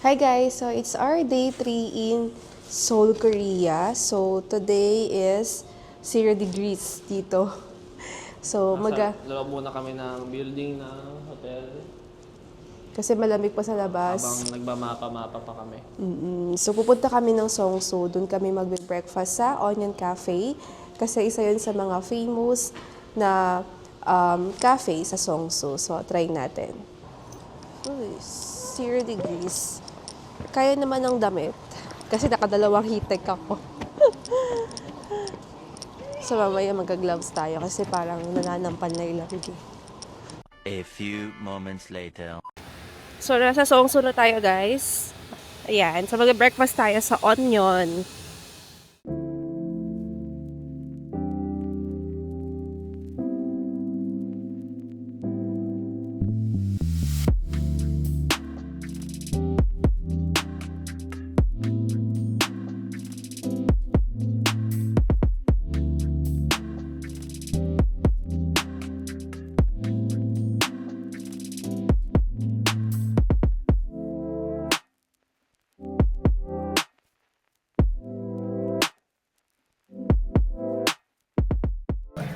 Hi guys, so it's our day 3 in Seoul, Korea. So today is 0 degrees dito. So Loob muna kami ng building na hotel kasi malamig pa sa habang labas. nagmamapa-mapa pa kami. So pupunta kami ng Seongsu. Doon kami magbe-breakfast sa Onion Cafe. Kasi isa yun sa mga famous na cafe sa Seongsu. So try natin. Uy, 0 degrees. Kaya naman ng damit. Kasi nakadalawang heat-tech ako. So mamaya mag-gloves tayo kasi parang nananampal na ilang A few moments later. So nasa Seongsu na tayo guys. Ayan, so mag-breakfast tayo sa Onion.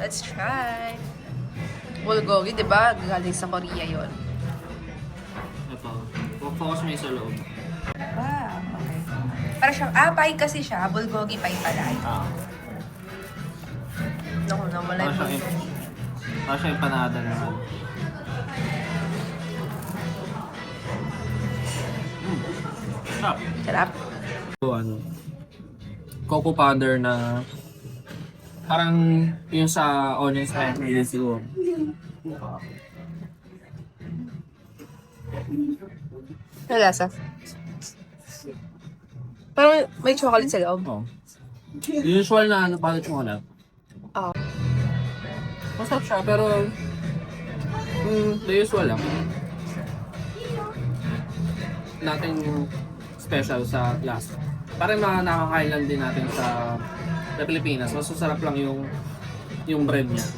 Let's try. Bulgogi, di ba? Galing sa Korea yon. Ito, focus mo yung sa loob. Wow, okay. Para siyang, pie kasi siya. Bulgogi pie pala. Naku, nawala yung bulgogi. Para siya yung panada naman. Sarap. Sarap. So, coco powder na parang yung sa onion sa siguro. Ano lasa? Parang may chocolate sa loob. Oh. Usual na parang chocolate. Oh. Masarap siya pero the usual lang. Nothing special sa lasa. Parang mga nakakain lang din natin sa Pilipinas. Mas masarap lang yung bread niya.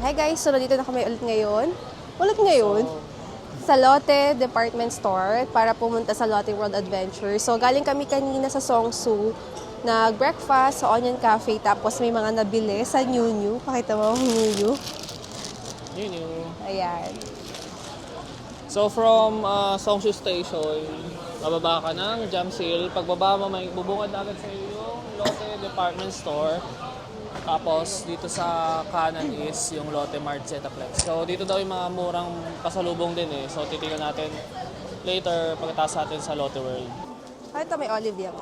Hi guys, so nandito na kami ulit ngayon. Sa Lotte Department Store para pumunta sa Lotte World Adventure. So galing kami kanina sa Seongsu, nag-breakfast sa Onion Cafe, tapos may mga nabili sa New New. Pakita mo ang New New. Ayan. So from Seongsu Station, bababa ka ng Jamsil. Pagbaba mo, may bubungad agad sa iyo yung Lotte Department Store. Tapos dito sa kanan is yung Lotte Mart Zetaplex. So dito daw yung mga murang pasalubong din eh. So titignan natin later pagkatapos natin sa Lotte World. Ito may olive yan.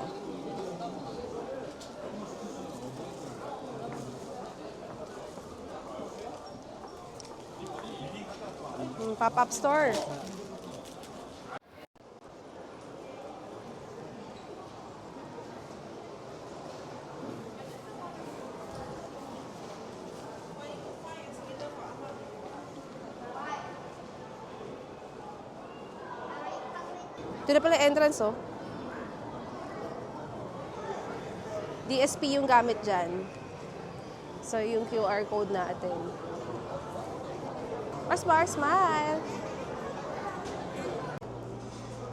Pop-up store. Ito na pala entrance, oh. DSP yung gamit dyan. So, yung QR code natin. Bar, smile!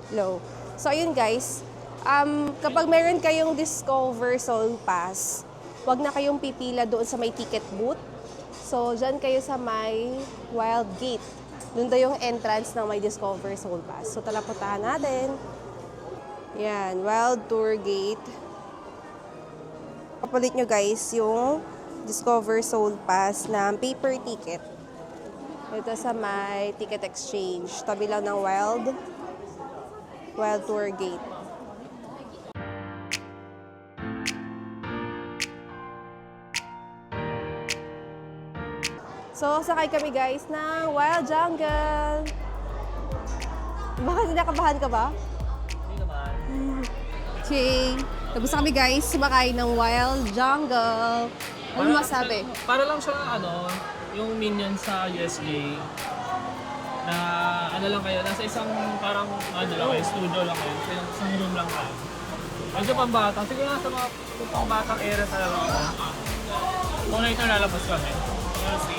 Hello. So, ayun guys. Kapag meron kayong Discover Zone Pass, wag na kayong pipila doon sa may ticket booth. So, dyan kayo sa may Wild Gate. Doon daw yung entrance ng may Discover Zone Pass. So, talapuntahan natin. Yan, Wild Tour Gate. Kapalit nyo guys yung Discover Zone Pass na paper ticket. Ito sa may ticket exchange. Tabi lang ng Wild Tour Gate. So, sakay kami guys ng Wild Jungle. Bakit nakabahan ka ba? Hindi naman. Okay. Tapos kami guys, sumakay ng Wild Jungle. Ano masabi? Para lang siya yung minion sa USJ. Na lang kayo, nasa isang parang lang kayo, studio lang kayo. Isang room lang kayo. Medyo pambata. Siguro nasa mga pangbatang area talaga ako. Kung later lalabas kami. We'll see.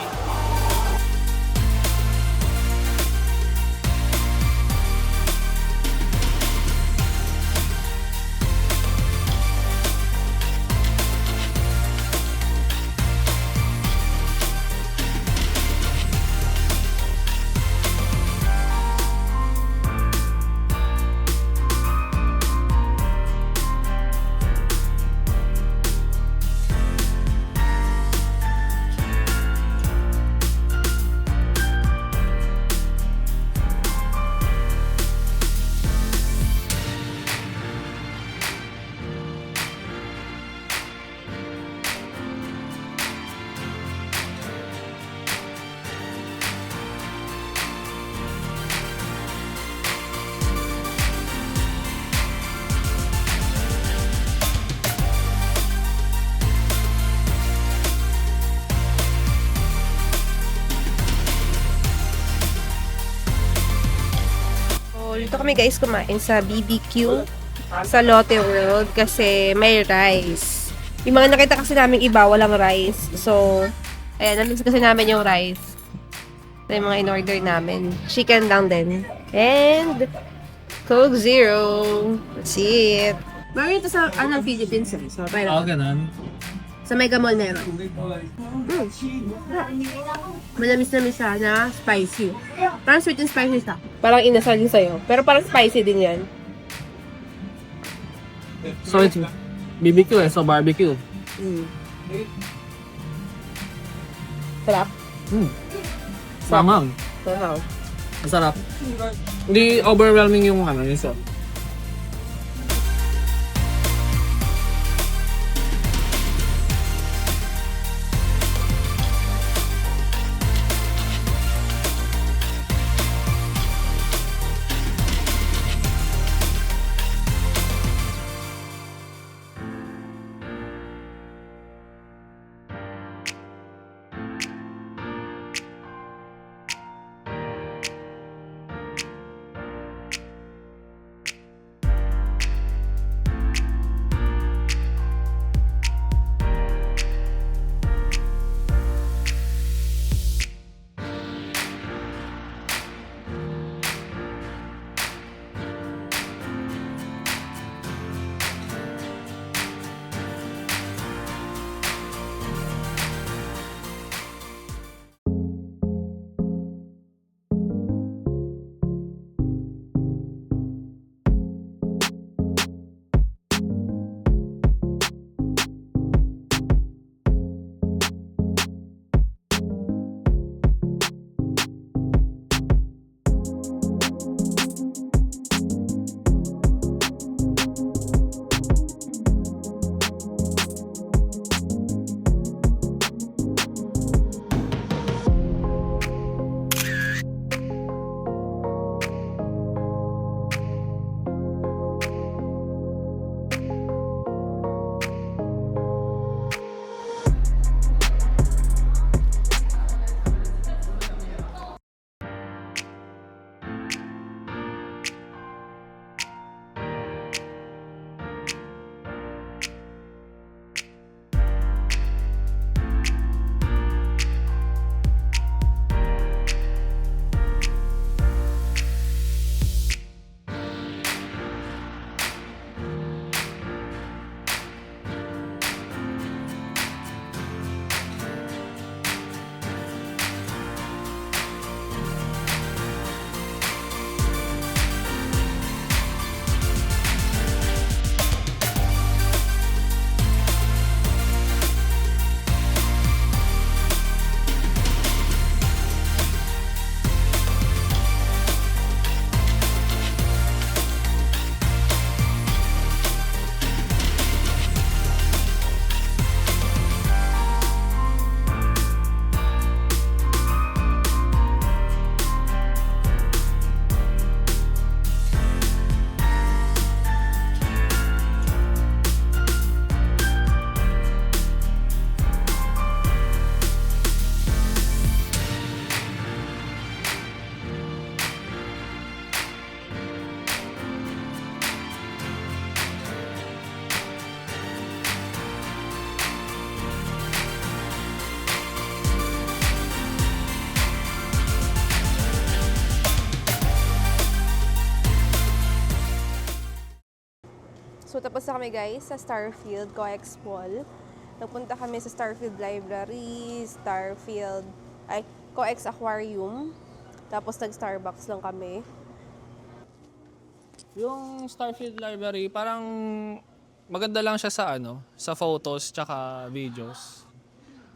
Dito kami guys kumain sa BBQ sa Lotte World kasi may rice. Yung mga nakita kasi namin iba, walang rice. So, ayan, namiss kasi namin yung rice. Ito yung mga in-order namin. Chicken lang din. And Coke Zero. That's it. Meron ito sa Philippines. So, Oo, ganun. sa Mega Mall meron. Manamis-namis siya na spicy. Parang sweet and spicy siya. Parang inasal yun sa'yo. Pero parang spicy din yan. So, it's BBQ so barbecue. Sarap. Samang. Sarap. Masarap. Hindi overwhelming yung yung sauce. Tapos na kami guys sa Starfield Coex Mall. Nagpunta kami sa Starfield Library, Coex Aquarium. Tapos nag-Starbucks lang kami. Yung Starfield Library, parang maganda lang siya sa photos tsaka videos.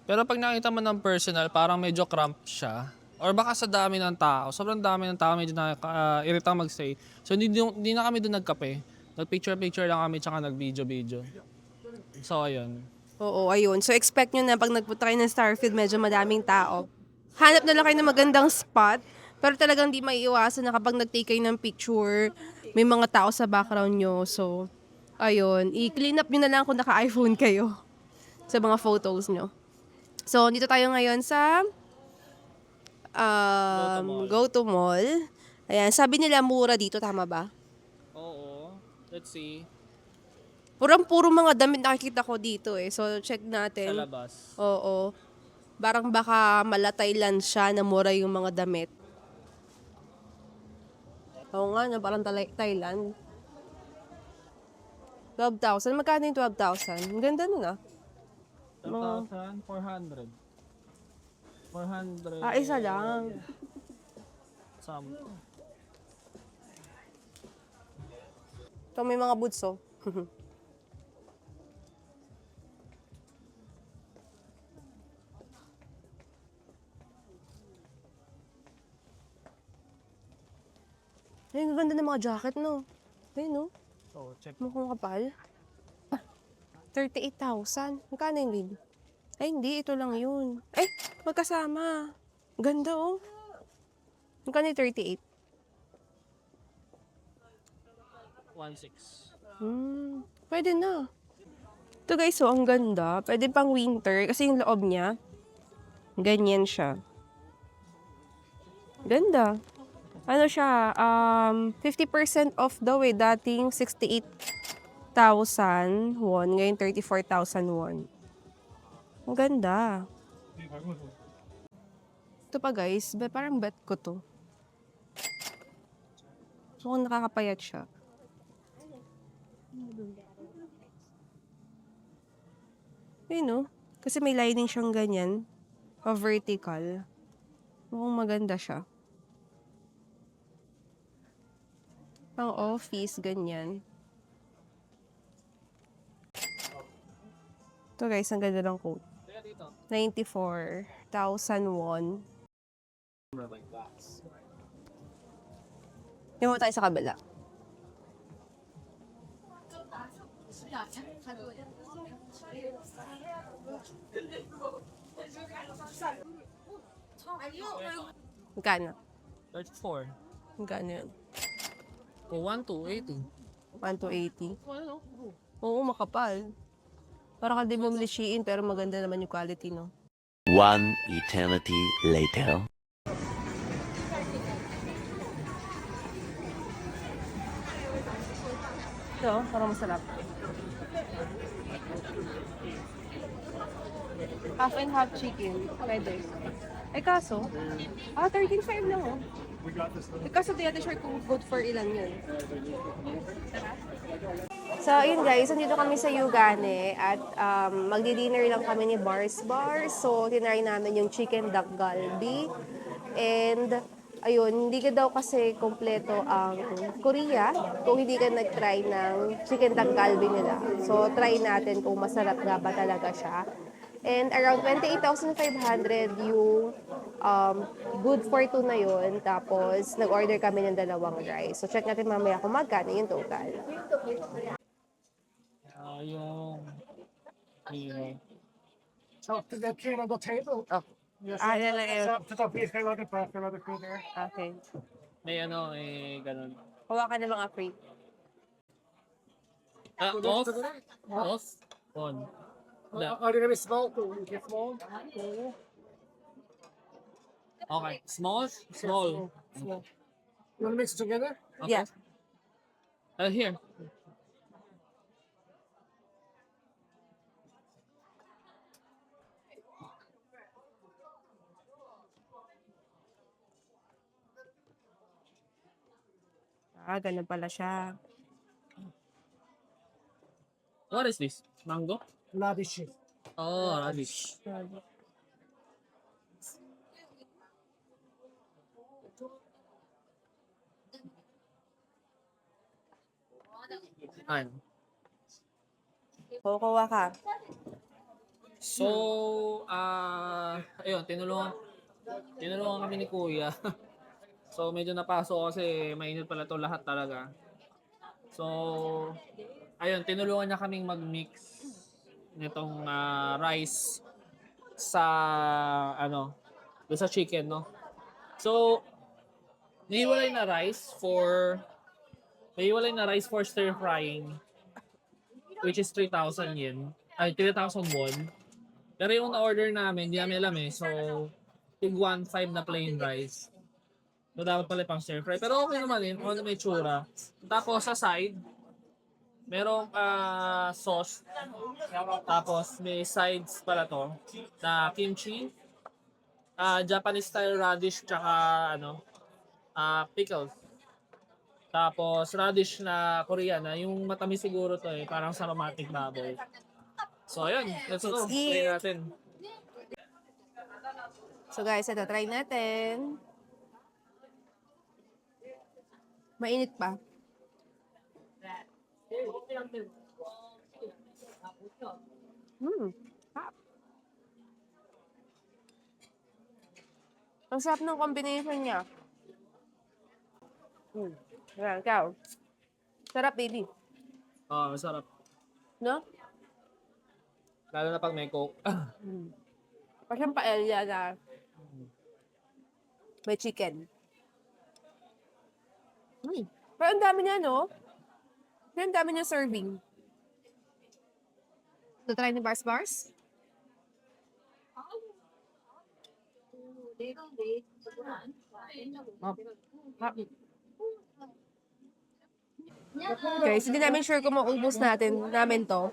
Pero pag nakita mo ng personal, parang medyo cramped siya. Or baka sa dami ng tao. Sobrang dami ng tao, medyo iritang mag-stay. So hindi na kami doon nagkape. Nag-picture-picture lang kami tsaka nag-video-video. So ayun. Oo, ayun. So expect nyo na pag nagpunta kayo ng Starfield, medyo madaming tao. Hanap na lang kayo ng magandang spot. Pero talagang di maiiwasan na kapag nag-take kayo ng picture, may mga tao sa background nyo. So, ayun. I-clean up nyo na lang kung naka-iPhone kayo sa mga photos nyo. So, dito tayo ngayon sa Go to Mall. Ayan, sabi nila mura dito, tama ba? Oo. Let's see. Puro mga damit nakikita ko dito eh. So, check Sa natin. labas. Oo. Parang baka malatay lang siya na mura yung mga damit. Oo nga, no, parang Thailand. 12,000. Magkano yung 12,000? Ang ganda nun ah. 12,400. 400. Isa lang. Some. So, may mga boots oh. Ay, ang ganda ng mga jacket, no? Ayun, no? So, check. Mukhang kapal. 38,000. Magkano yung lid? Ay, hindi. Ito lang yun. Ay, magkasama. Ganda, oh. Magkano yung 38? 1,600. Pwede na. Ito guys, oh, ang ganda. Pwede pang winter kasi yung loob niya, ganyan siya. Ganda. Ano siya, 50% off daw eh. Dating 68,000 won, ngayon 34,000 won. Ang ganda. Ito pa guys, parang bet ko to. So, kung nakakapayat siya. Ayun no? Kasi may lining siyang ganyan. Vertical. Mukhang maganda siya. Pang office, ganyan. Ito guys, ang ganda ng coat. 94,000 won. Yung mo tayo sa kabila. Magkano? 34. Magkano yun? O 1,280. 1 to 80. Ano? Oo, makapal. Para ka din bumili Shein, pero maganda naman yung quality, no? One eternity later. Ito, parang masarap. Half and half chicken. Pwede. Eh kaso, 13.5 lang oh. Eh kaso di natin sure kung good for ilan yun. So, yun guys, nandito kami sa Yugane at magdi-dinner lang kami ni Bars Bar. So, tinry namin yung chicken duck galbi. And, ayun, hindi ka daw kasi kompleto ang Korea kung hindi ka nag-try ng chicken duck galbi nila. So, try natin kung masarap nga ba talaga siya. And around 28,500 yung good for two na yun. Tapos, nag-order kami ng 2 rice. So, check natin mamaya kung magkano yung total. Yung So, to the queue on the table. Oh. Yes. Yan lang yun. So, please go on the back, go on the food there. Okay. may ganun. Hawakan na mga free. Off? Off? On. Are you gonna be small? Get small? Okay. Small? Small. Small. You wanna mix it together? Okay. Yeah. Here. Ganun pala siya. What is this? Mango? Radish. Oh, radish. Ayun. Kukuha ka. So, ayun, tinulungan kami ni Kuya. So, medyo napasok kasi mainit pala to lahat talaga. So, ayun, tinulungan niya kaming mag-mix nitong rice sa, doon sa chicken, no? So, may hiwalay na rice for stir frying, which is 3,000 yen. Ay, 3,000 won. Pero yung na-order namin, hindi namin alam eh. So, tig 1.5 na plain rice. So, dapat pala pang stir fry. Pero okay naman yun, kung ano may tsura. Tapos sa side, merong sauce. Tapos may sides pala to na kimchi, Japanese style radish, tsaka pickles. Tapos radish na Korean na yung matamis siguro to eh, parang sa aromatic baboy. So ayun, let's go. Try natin. So guys, ito, try natin. Mainit pa. Ang sarap ng combination niya. Ayan, ikaw. Sarap, baby. Masarap. No? Lalo na pag may coke. Kasi yung paella na may chicken. Pero ang dami niya, no? Pero ang dami niya serving. So, try ni Bars Bars? Guys, hindi namin sure kung maubos namin to.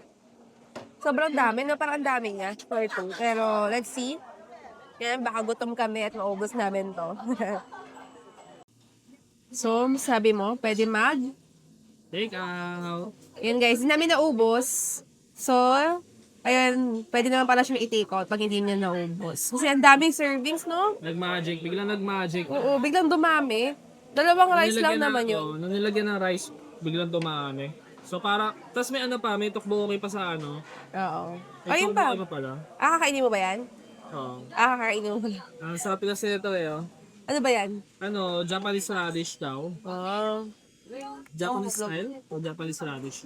Sobrang dami, no? Parang ang dami niya. For two. Pero, let's see. Kaya baka gutom kami at maubos namin to. So, sabi mo, pwede Take out. Yun guys, hindi namin naubos. So, ayun, pwede naman pala siyang i-take out pag hindi niya naubos. Kasi ang daming servings, no? Nag-magic, biglang nag-magic. Oo, biglang dumami. Dalawang rice lang naman yun. Nung nilagyan ng rice, biglang dumami. So para, tas may may tteokbokki pa sa Oo. May Ayun pa. tteokbokki pa pala. Kakainin mo ba yan? Oo. Kakainin mo ba? Ang sarap kasi nito eh, oh. Ano ba yan? Japanese radish daw. Oh. Japanese style o Japanese radish?